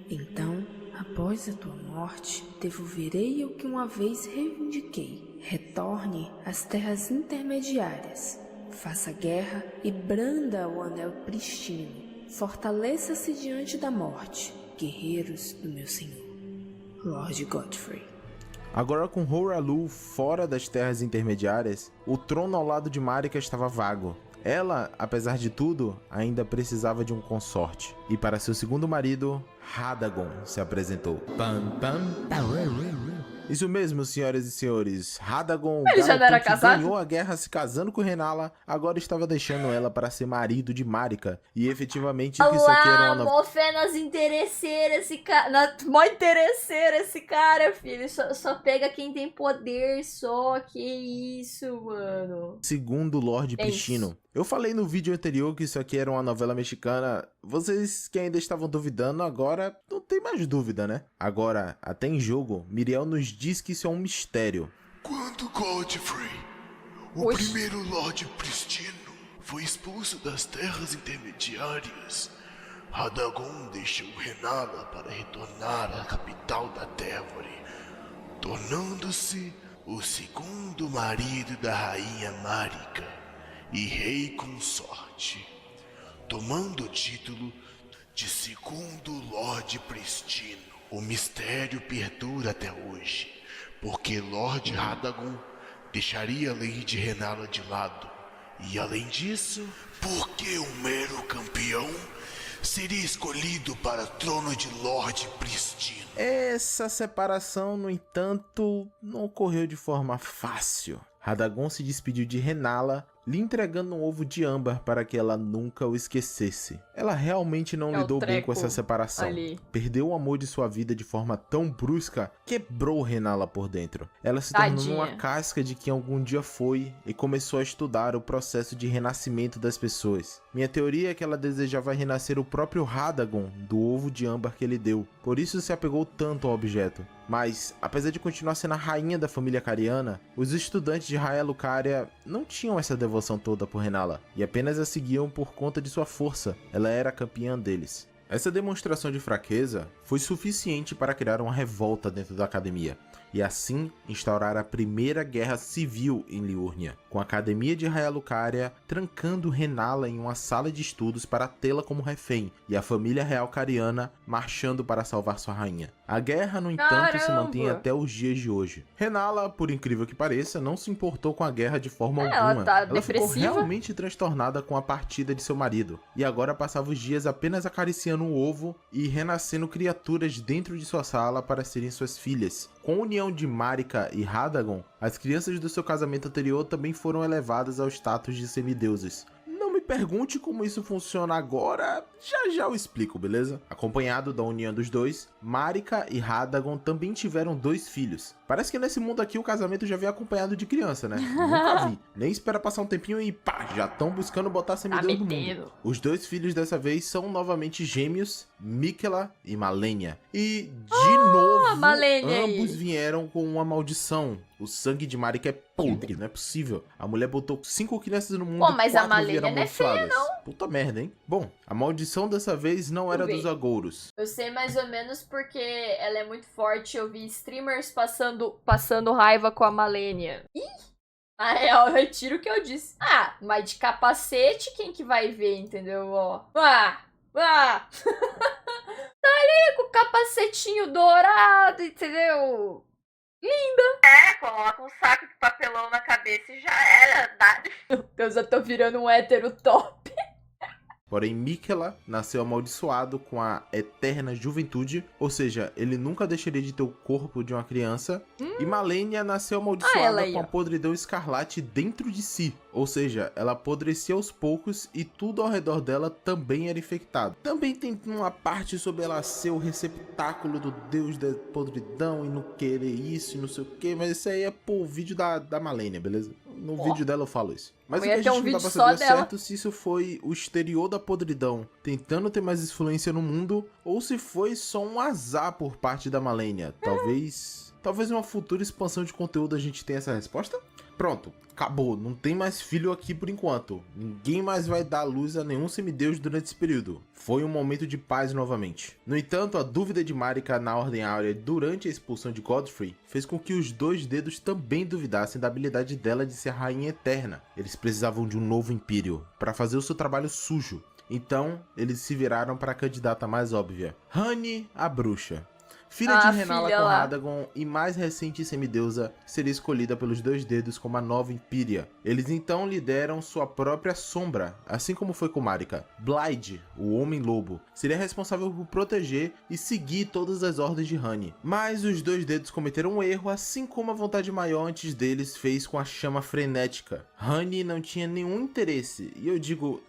Então, após a tua morte, devolverei o que uma vez reivindiquei. Retorne às terras intermediárias. Faça guerra e branda o anel pristino. Fortaleça-se diante da morte, guerreiros do meu senhor, Lord Godfrey. Agora, com Hoarah-Loux fora das terras intermediárias, o trono ao lado de Marika estava vago. Ela, apesar de tudo, ainda precisava de um consorte. E para seu segundo marido, Radagon se apresentou. Isso mesmo, senhoras e senhores. Radagon, ele já não era que casado? ganhou a guerra se casando com Renala, agora estava deixando ela para ser marido de Marika. E efetivamente o que isso aqui era uma mó fé nas interesseiras esse cara. Mó interesseira esse cara, filho. Só pega quem tem poder só. Que isso, mano. Segundo Lorde Pristino. Eu falei no vídeo anterior que isso aqui era uma novela mexicana. Vocês que ainda estavam duvidando, agora não tem mais dúvida, né? Agora, até em jogo, Miriel nos diz que isso é um mistério. Quando Godfrey, o primeiro Lorde Pristino, foi expulso das terras intermediárias, Radagon deixou Renala para retornar à capital da Térvore, tornando-se o segundo marido da rainha Marika e rei consorte, tomando o título de segundo Lorde Pristino. O mistério perdura até hoje, porque Lord Radagon deixaria a Lady Renala de lado, e além disso, porque um mero campeão seria escolhido para o trono de Lorde Pristino. Essa separação, no entanto, não ocorreu de forma fácil. Radagon se despediu de Renala, lhe entregando um ovo de âmbar para que ela nunca o esquecesse. Ela realmente não lidou bem com essa separação. Perdeu o amor de sua vida de forma tão brusca, quebrou Renala por dentro. Ela se tornou uma casca de quem algum dia foi e começou a estudar o processo de renascimento das pessoas. Minha teoria é que ela desejava renascer o próprio Radagon do ovo de âmbar que ele deu. Por isso se apegou tanto ao objeto. Mas, apesar de continuar sendo a rainha da família cariana, os estudantes de Raya Lucaria não tinham essa devoção toda por Renala, e apenas a seguiam por conta de sua força. Ela era a campeã deles. Essa demonstração de fraqueza foi suficiente para criar uma revolta dentro da academia, e assim instaurar a primeira guerra civil em Liurnia, com a academia de Raya Lucaria trancando Renala em uma sala de estudos para tê-la como refém, e a família real cariana marchando para salvar sua rainha. A guerra, no entanto, se mantém até os dias de hoje. Renala, por incrível que pareça, não se importou com a guerra de forma alguma. Ela ficou realmente transtornada com a partida de seu marido, e agora passava os dias apenas acariciando o ovo e renascendo criaturas dentro de sua sala para serem suas filhas. Com a união de Marika e Radagon, as crianças do seu casamento anterior também foram elevadas ao status de semideuses. Não me pergunte como isso funciona agora, já eu explico, beleza? Acompanhado da união dos dois, Marika e Radagon também tiveram 2 filhos. Parece que nesse mundo aqui o casamento já vem acompanhado de criança, né? Nunca vi. Nem espera passar um tempinho e pá, já estão buscando botar semideus no mundo. Os 2 filhos dessa vez são novamente gêmeos, Miquela e Malenia. E, de novo, ambos vieram com uma maldição. O sangue de Marika é podre, não é possível. A mulher botou 5 crianças no mundo. Pô, mas a Malenia não é feia, não. Puta merda, hein? Bom, a maldição dessa vez não era dos agouros. Eu sei mais ou menos porque ela é muito forte. Eu vi streamers passando raiva com a Malenia. Ih! Na real, eu retiro o que eu disse. Ah, mas de capacete, quem que vai ver, entendeu? Ó. Tá ali com o capacetinho dourado, entendeu? Linda. Coloca um saco de papelão na cabeça e já era. Meu Deus, eu tô virando um hétero top. Porém, Miquela nasceu amaldiçoado com a eterna juventude, ou seja, ele nunca deixaria de ter o corpo de uma criança. E Malenia nasceu amaldiçoada com a podridão escarlate dentro de si, ou seja, ela apodrecia aos poucos e tudo ao redor dela também era infectado. Também tem uma parte sobre ela ser o receptáculo do deus da podridão e não querer isso e não sei o que, mas isso aí é pro vídeo da Malenia, beleza? No vídeo dela eu falo isso. Mas o que a gente não dá pra saber certo se isso foi o exterior da podridão tentando ter mais influência no mundo ou se foi só um azar por parte da Malenia. Talvez uma futura expansão de conteúdo a gente tenha essa resposta? Pronto, acabou. Não tem mais filho aqui por enquanto. Ninguém mais vai dar luz a nenhum semideus durante esse período. Foi um momento de paz novamente. No entanto, a dúvida de Marika na Ordem Áurea durante a expulsão de Godfrey fez com que os 2 dedos também duvidassem da habilidade dela de ser a Rainha Eterna. Eles precisavam de um novo Império para fazer o seu trabalho sujo. Então, eles se viraram para a candidata mais óbvia, Honey, a bruxa. Filha de Renala com Radagon e mais recente semideusa, seria escolhida pelos 2 dedos como a nova Empírea. Eles então lideram sua própria sombra, assim como foi com Marika. Blaidd, o Homem-Lobo, seria responsável por proteger e seguir todas as ordens de Honey. Mas os 2 dedos cometeram um erro, assim como a vontade maior antes deles fez com a chama frenética. Honey não tinha nenhum interesse, e eu digo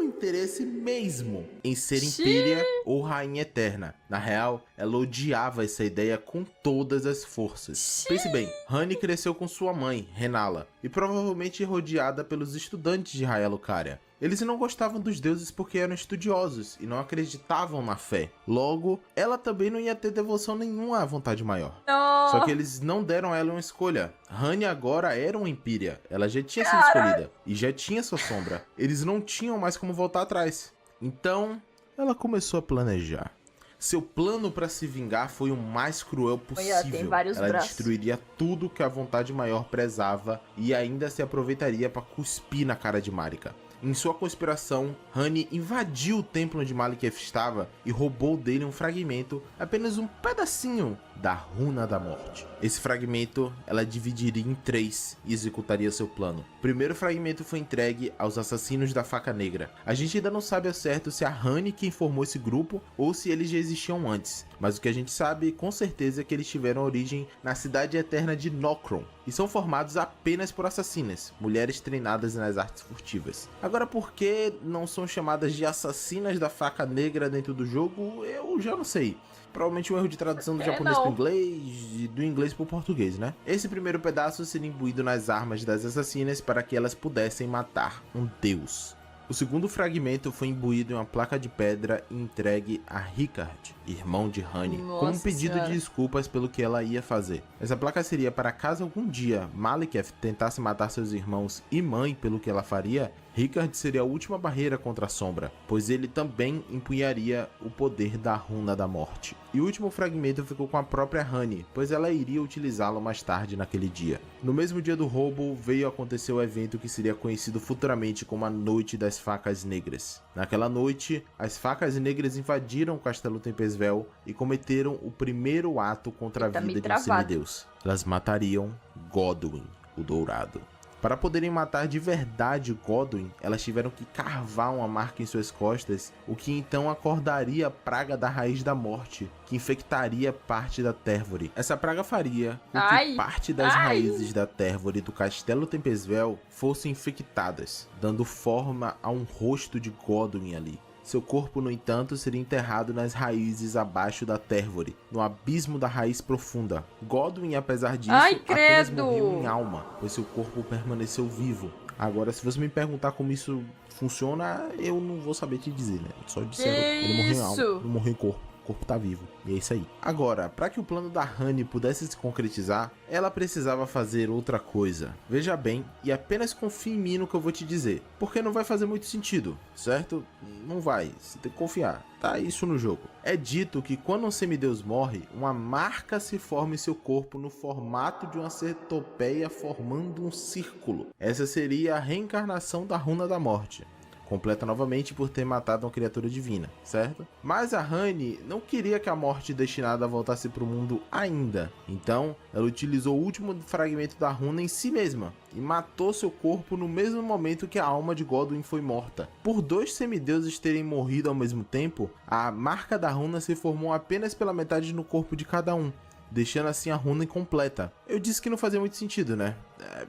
interesse mesmo em ser Empírea ou Rainha Eterna. Na real, ela odiava essa ideia com todas as forças. Pense bem, Honey cresceu com sua mãe, Renala, e provavelmente rodeada pelos estudantes de Raya Lucaria. Eles não gostavam dos deuses porque eram estudiosos e não acreditavam na fé. Logo, ela também não ia ter devoção nenhuma à vontade maior. Só que eles não deram a ela uma escolha. Honey agora era uma Empírea. Ela já tinha sido escolhida e já tinha sua sombra. Eles não tinham mais como voltar atrás. Então, ela começou a planejar. Seu plano para se vingar foi o mais cruel possível. Ela destruiria tudo que a vontade maior prezava e ainda se aproveitaria para cuspir na cara de Marika. Em sua conspiração, Honey invadiu o templo onde Maliketh estava e roubou dele um fragmento, apenas um pedacinho da Runa da Morte. Esse fragmento ela dividiria em 3 e executaria seu plano. O primeiro fragmento foi entregue aos assassinos da Faca Negra. A gente ainda não sabe ao certo se é a Honey que formou esse grupo ou se eles já existiam antes, mas o que a gente sabe com certeza é que eles tiveram origem na cidade eterna de Nokron e são formados apenas por assassinas, mulheres treinadas nas artes furtivas. Agora, por que não são chamadas de assassinas da Faca Negra dentro do jogo, eu já não sei. Provavelmente um erro de tradução do japonês para o inglês e do inglês para o português, né? Esse primeiro pedaço seria imbuído nas armas das assassinas para que elas pudessem matar um deus. O segundo fragmento foi imbuído em uma placa de pedra e entregue a Ricard, irmão de Honey, com um pedido de desculpas pelo que ela ia fazer. Essa placa seria para caso algum dia Maliketh tentasse matar seus irmãos e mãe pelo que ela faria, Ricard seria a última barreira contra a sombra, pois ele também empunharia o poder da Runa da Morte. E o último fragmento ficou com a própria Honey, pois ela iria utilizá-lo mais tarde naquele dia. No mesmo dia do roubo, veio acontecer o evento que seria conhecido futuramente como a Noite das Facas Negras. Naquela noite, as Facas Negras invadiram o Castelo Tempestvel e cometeram o primeiro ato contra a vida de um semideus. Elas matariam Godwyn, o Dourado. Para poderem matar de verdade Godwyn, elas tiveram que carvar uma marca em suas costas, o que então acordaria a praga da raiz da morte, que infectaria parte da Térvore. Essa praga faria com que parte das raízes da Térvore do Castelo Tempesvel fossem infectadas, dando forma a um rosto de Godwyn ali. Seu corpo, no entanto, seria enterrado nas raízes abaixo da Térvore, no abismo da raiz profunda. Godwyn, apesar disso, apenas morreu em alma, pois seu corpo permaneceu vivo. Agora, se você me perguntar como isso funciona, eu não vou saber te dizer, né? Só disseram, ele morreu em alma, não morreu em corpo. O corpo tá vivo, e é isso aí. Agora, para que o plano da Honey pudesse se concretizar, ela precisava fazer outra coisa. Veja bem, e apenas confie em mim no que eu vou te dizer, porque não vai fazer muito sentido, certo? Não vai, você tem que confiar, tá isso no jogo. É dito que quando um semideus morre, uma marca se forma em seu corpo no formato de uma centopeia formando um círculo. Essa seria a reencarnação da Runa da Morte. Completa novamente por ter matado uma criatura divina, certo? Mas a Honey não queria que a morte destinada voltasse para o mundo ainda. Então, ela utilizou o último fragmento da runa em si mesma e matou seu corpo no mesmo momento que a alma de Godwyn foi morta. Por dois semideuses terem morrido ao mesmo tempo, a marca da runa se formou apenas pela metade no corpo de cada um, deixando assim a runa incompleta. Eu disse que não fazia muito sentido, né?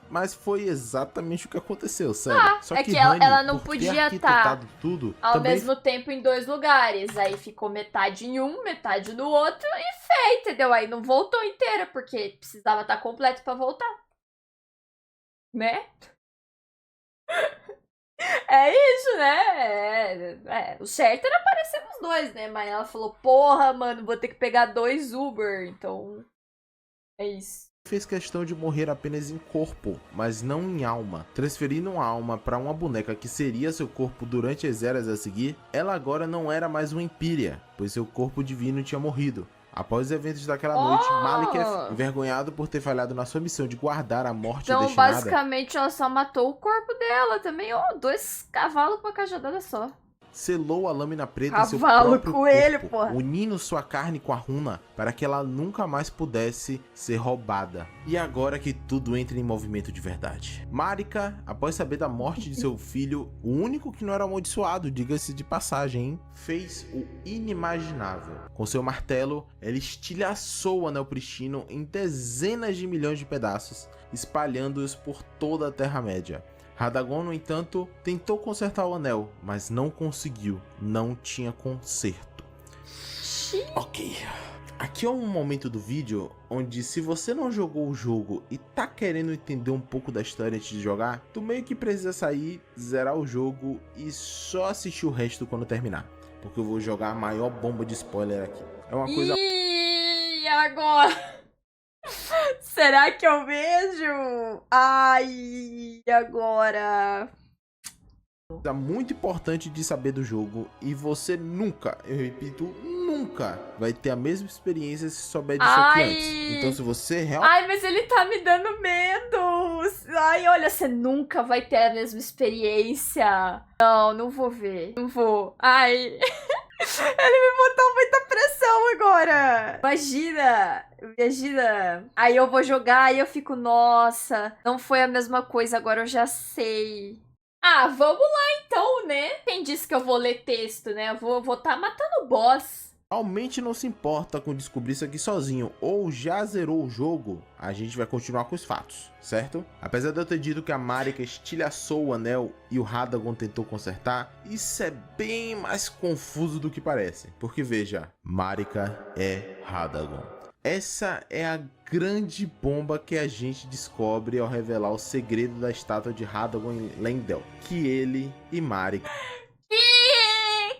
Mas foi exatamente o que aconteceu, sério. Só que ela não podia estar tudo, ao mesmo tempo em dois lugares. Aí ficou metade em um, metade no outro e fez, entendeu? Aí não voltou inteira, porque precisava estar completo pra voltar. Né? É isso, né? O certo era aparecer nos dois, né? Mas ela falou, porra, mano, vou ter que pegar 2 Uber, então é isso. Fez questão de morrer apenas em corpo, mas não em alma. Transferindo uma alma para uma boneca que seria seu corpo durante as eras a seguir, ela agora não era mais uma Empyrea, pois seu corpo divino tinha morrido. Após os eventos daquela noite, Maliketh, envergonhado por ter falhado na sua missão de guardar a morte destinada... Então, basicamente, ela só matou o corpo dela também. 2 cavalos com a cajadada só. Selou a lâmina preta em seu Cavalo, próprio coelho, corpo, porra. unindo sua carne com a runa para que ela nunca mais pudesse ser roubada. E agora que tudo entra em movimento de verdade. Marika, após saber da morte de seu filho, o único que não era amaldiçoado, diga-se de passagem, hein, fez o inimaginável. Com seu martelo, ela estilhaçou o anel pristino em dezenas de milhões de pedaços, espalhando-os por toda a Terra-média. Radagon, no entanto, tentou consertar o anel, mas não conseguiu. Não tinha conserto. Ok. Aqui é um momento do vídeo onde, se você não jogou o jogo e tá querendo entender um pouco da história antes de jogar, tu meio que precisa sair, zerar o jogo e só assistir o resto quando terminar. Porque eu vou jogar a maior bomba de spoiler aqui. É uma coisa... E agora? Será que eu vejo? Ai, agora? É muito importante de saber do jogo e você nunca, eu repito, nunca vai ter a mesma experiência se souber disso aqui antes. Então se você realmente... Ai, mas ele tá me dando medo. Ai, olha, você nunca vai ter a mesma experiência. Não, não vou ver. Não vou. Ai... Ele me botou muita pressão agora. Imagina. Aí eu vou jogar e eu fico, nossa, não foi a mesma coisa, agora eu já sei. Ah, vamos lá então, né? Quem disse que eu vou ler texto, né? Eu vou tá matando o boss. Realmente não se importa com descobrir isso aqui sozinho ou já zerou o jogo, a gente vai continuar com os fatos, certo? Apesar de eu ter dito que a Marika estilhaçou o anel e o Radagon tentou consertar, isso é bem mais confuso do que parece. Porque veja, Marika é Radagon. Essa é a grande bomba que a gente descobre ao revelar o segredo da estátua de Radagon em Leyndell, que ele e Marika...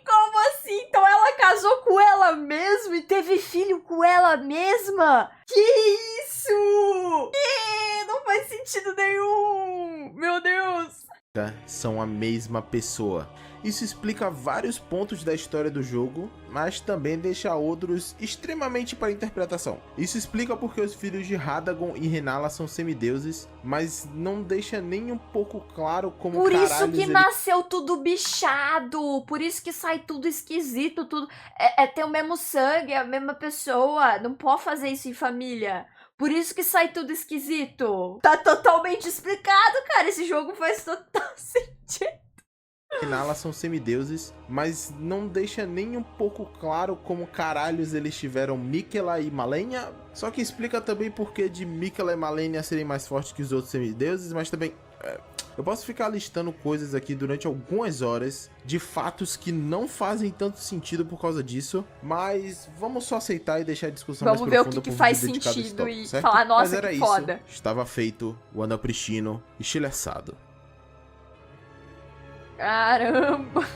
Como assim? Então ela casou com ela mesma e teve filho com ela mesma? Que isso? Não faz sentido nenhum. Meu Deus. São a mesma pessoa. Isso explica vários pontos da história do jogo, mas também deixa outros extremamente para interpretação. Isso explica porque os filhos de Radagon e Renala são semideuses, mas não deixa nem um pouco claro como por isso que nasceu tudo bichado, por isso que sai tudo esquisito, tudo tem o mesmo sangue, é a mesma pessoa, não pode fazer isso em família. Por isso que sai tudo esquisito. Tá totalmente explicado, cara. Esse jogo faz total sentido. Renala são semideuses, mas não deixa nem um pouco claro como caralhos eles tiveram Miquella e Malenia. Só que explica também por que de Miquella e Malenia serem mais fortes que os outros semideuses, mas também... eu posso ficar listando coisas aqui durante algumas horas de fatos que não fazem tanto sentido por causa disso, mas vamos só aceitar e deixar a discussão mais profunda. Vamos ver o que faz sentido e falar, nossa, mas era que isso. foda. Estava feito o anel pristino estilhaçado. Caramba.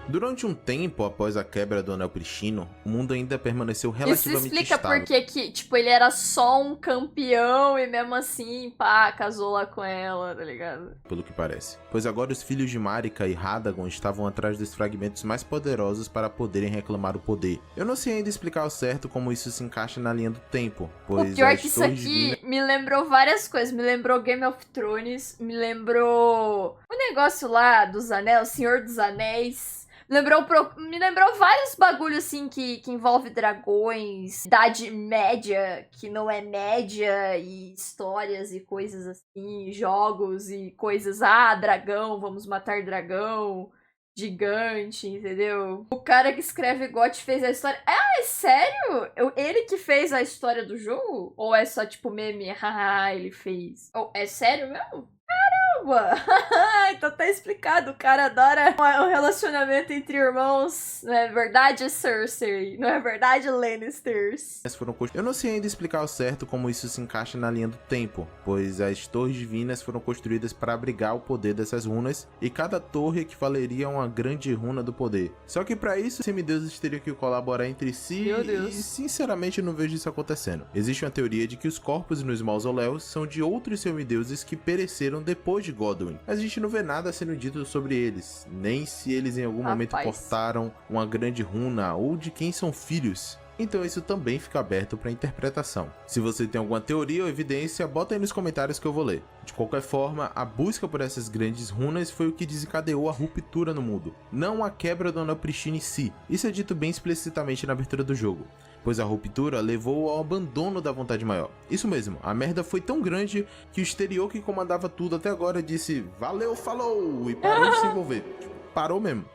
Durante um tempo após a quebra do anel pristino, o mundo ainda permaneceu relativamente Isso explica estável. por que, tipo, ele era só um campeão e mesmo assim, pá, casou lá com ela, tá ligado? Pelo que parece. Pois agora os filhos de Marika e Radagon estavam atrás dos fragmentos mais poderosos para poderem reclamar o poder. Eu não sei ainda explicar ao certo como isso se encaixa na linha do tempo, pois O pior é as que isso torres aqui divinas... me lembrou várias coisas. Me lembrou Game of Thrones, me lembrou o negócio lá dos anéis, o Senhor dos Anéis. Me lembrou vários bagulhos assim que envolve dragões, Idade Média, que não é média, e histórias e coisas assim, jogos e coisas. Ah, dragão, vamos matar dragão, gigante, entendeu? O cara que escreve GOT fez a história. Ah, é sério? Ele que fez a história do jogo? Ou é só tipo meme? Haha, ele fez. Ou é sério mesmo? Então tá explicado, o cara adora um relacionamento entre irmãos, não é verdade, Cersei? Não é verdade, Lannisters? Eu não sei ainda explicar ao certo como isso se encaixa na linha do tempo, pois as torres divinas foram construídas para abrigar o poder dessas runas, e cada torre equivaleria a uma grande runa do poder. Só que para isso, os semideuses teriam que colaborar entre si, Meu Deus. e sinceramente eu não vejo isso acontecendo. Existe uma teoria de que os corpos nos mausoléus são de outros semideuses que pereceram depois de Godwyn, mas a gente não vê nada sendo dito sobre eles, nem se eles em algum momento portaram uma grande runa ou de quem são filhos. Então isso também fica aberto para interpretação. Se você tem alguma teoria ou evidência, bota aí nos comentários que eu vou ler. De qualquer forma, a busca por essas grandes runas foi o que desencadeou a ruptura no mundo, não a quebra do anel pristino em si. Isso é dito bem explicitamente na abertura do jogo, pois a ruptura levou ao abandono da vontade maior. Isso mesmo, a merda foi tão grande que o exterior que comandava tudo até agora disse valeu, falou, e parou de se envolver. Parou mesmo.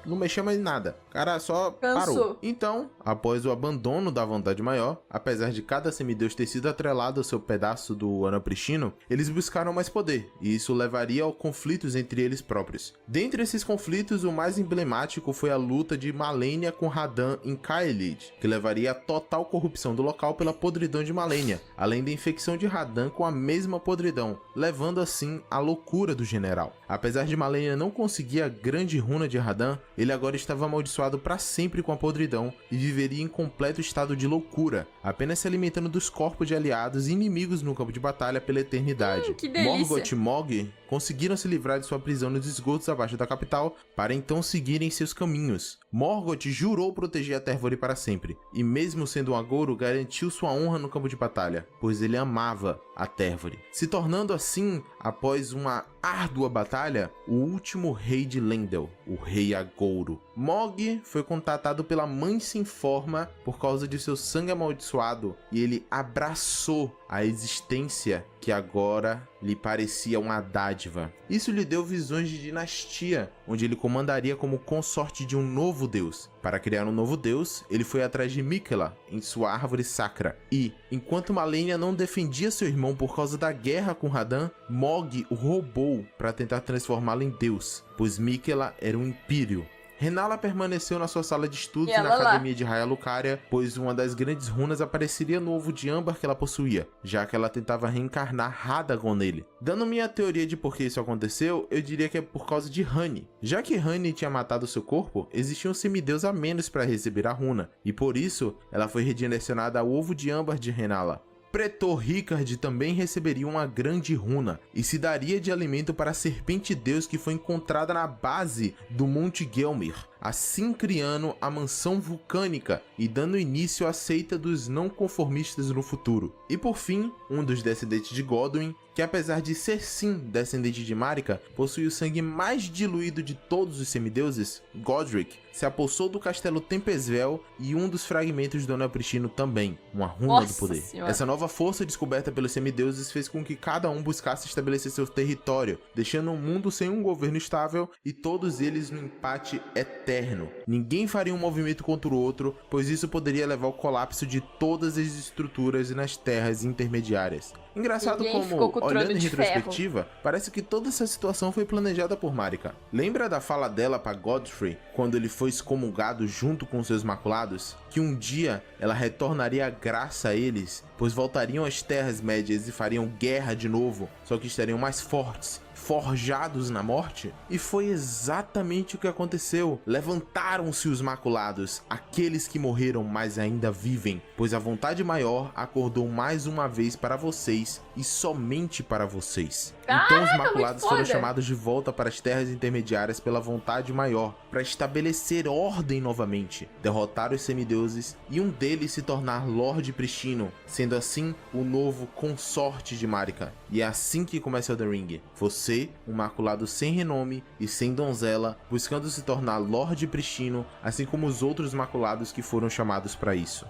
Não mexeu mais em nada. O cara só parou. Então, após o abandono da vontade maior, apesar de cada semideus ter sido atrelado ao seu pedaço do anel pristino, eles buscaram mais poder, e isso levaria a conflitos entre eles próprios. Dentre esses conflitos, o mais emblemático foi a luta de Malenia com Radahn em Caelid, que levaria à total corrupção do local pela podridão de Malenia, além da infecção de Radahn com a mesma podridão, levando assim à loucura do general. Apesar de Malenia não conseguir a grande runa de Radahn, ele agora estava amaldiçoado para sempre com a podridão e viveria em completo estado de loucura, apenas se alimentando dos corpos de aliados e inimigos no campo de batalha pela eternidade. Que delícia. Morgoth e Mog conseguiram se livrar de sua prisão nos esgotos abaixo da capital para então seguirem seus caminhos. Morgoth jurou proteger a Térvore para sempre, e mesmo sendo um agouro, garantiu sua honra no campo de batalha, pois ele amava a Térvore, se tornando assim, após uma árdua batalha, o último rei de Lendel, o Rei Agouro. Mog foi contatado pela Mãe Sem Forma por causa de seu sangue amaldiçoado, e ele abraçou a existência que agora lhe parecia uma dádiva. Isso lhe deu visões de dinastia, onde ele comandaria como consorte de um novo deus. Para criar um novo deus, ele foi atrás de Miquella em sua árvore sacra, e, enquanto Malenia não defendia seu irmão por causa da guerra com Radahn, Mog o roubou para tentar transformá-lo em deus, pois Miquella era um império. Renala permaneceu na sua sala de estudos na academia de Raya Lucaria, pois uma das grandes runas apareceria no ovo de âmbar que ela possuía, já que ela tentava reencarnar Radagon nele. Dando minha teoria de por que isso aconteceu, eu diria que é por causa de Honey. Já que Honey tinha matado seu corpo, existia um semideus a menos para receber a runa, e por isso ela foi redirecionada ao ovo de âmbar de Renala. Pretor Ricard também receberia uma grande runa e se daria de alimento para a serpente deus que foi encontrada na base do Monte Gelmir. assim criando a mansão vulcânica e dando início à seita dos não conformistas no futuro. E por fim, um dos descendentes de Godwyn, que apesar de ser sim descendente de Marika, possui o sangue mais diluído de todos os semideuses, Godric, se apossou do castelo Tempesvel e um dos fragmentos do Anel Pristino também, uma runa do poder. Senhora. Essa nova força descoberta pelos semideuses fez com que cada um buscasse estabelecer seu território, deixando um mundo sem um governo estável e todos eles no empate eterno. Ninguém faria um movimento contra o outro, pois isso poderia levar ao colapso de todas as estruturas nas terras intermediárias. Engraçado como, olhando em retrospectiva, parece que toda essa situação foi planejada por Marika. Lembra da fala dela para Godfrey, quando ele foi excomungado junto com seus maculados? Que um dia ela retornaria a graça a eles, pois voltariam às Terras Médias e fariam guerra de novo, só que estariam mais fortes, forjados na morte? E foi exatamente o que aconteceu. Levantaram-se os maculados, aqueles que morreram mas ainda vivem, pois a vontade maior acordou mais uma vez para vocês e somente para vocês. Então os maculados foram chamados de volta para as terras intermediárias pela vontade maior, para estabelecer ordem novamente, derrotar os semideuses e um deles se tornar Lorde Pristino, sendo assim o novo consorte de Marika. E é assim que começa Elden Ring. Você, um maculado sem renome e sem donzela, buscando se tornar Lorde Pristino, assim como os outros maculados que foram chamados para isso.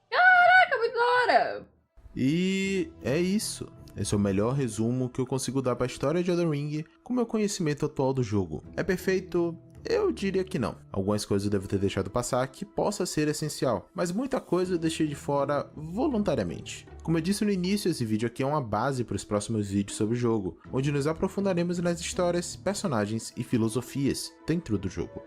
Caraca, muito da hora! E é isso. Esse é o melhor resumo que eu consigo dar para a história de Elden Ring com meu conhecimento atual do jogo. É perfeito? Eu diria que não. Algumas coisas eu devo ter deixado passar que possa ser essencial, mas muita coisa eu deixei de fora voluntariamente. Como eu disse no início, esse vídeo aqui é uma base para os próximos vídeos sobre o jogo, onde nos aprofundaremos nas histórias, personagens e filosofias dentro do jogo.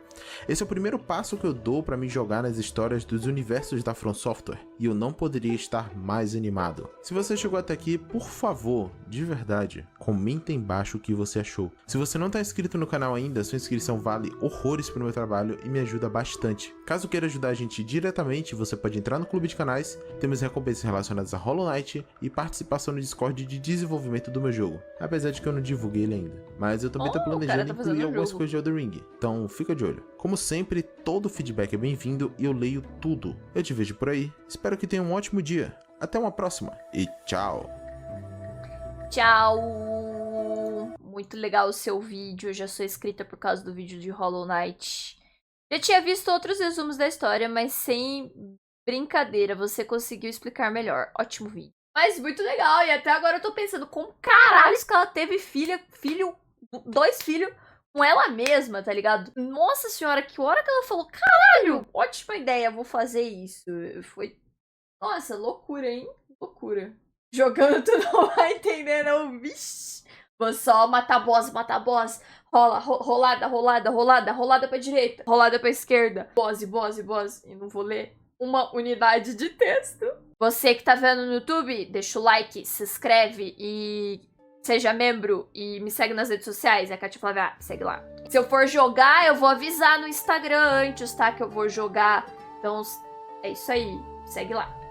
Esse é o primeiro passo que eu dou para me jogar nas histórias dos universos da From Software, e eu não poderia estar mais animado. Se você chegou até aqui, por favor, de verdade, comenta aí embaixo o que você achou. Se você não está inscrito no canal ainda, sua inscrição vale horrores para o meu trabalho e me ajuda bastante. Caso queira ajudar a gente diretamente, você pode entrar no clube de canais, temos recompensas relacionadas a Hollow Knight e participação no Discord de desenvolvimento do meu jogo, apesar de que eu não divulguei ele ainda. Mas eu também tô planejando incluir algumas coisas de Elden Ring, então fica de olho. Como sempre, todo feedback é bem-vindo e eu leio tudo. Eu te vejo por aí, espero que tenha um ótimo dia. Até uma próxima e tchau! Tchau! Muito legal o seu vídeo, eu já sou inscrita por causa do vídeo de Hollow Knight. Já tinha visto outros resumos da história, mas sem brincadeira, você conseguiu explicar melhor. Ótimo vídeo. Mas muito legal, e até agora eu tô pensando como caralho que ela teve dois filhos com ela mesma, tá ligado? Nossa senhora, que hora que ela falou, caralho, ótima ideia, vou fazer isso. Foi, nossa, loucura, hein? Loucura. Jogando, tu não vai entender, não, vixi. Vou só matar boss. Rola, rolada pra direita, rolada pra esquerda. Boss. E não vou ler uma unidade de texto. Você que tá vendo no YouTube, deixa o like, se inscreve e seja membro e me segue nas redes sociais. É a Katia Flávia, segue lá. Se eu for jogar, eu vou avisar no Instagram antes, tá? Que eu vou jogar. Então, é isso aí. Segue lá.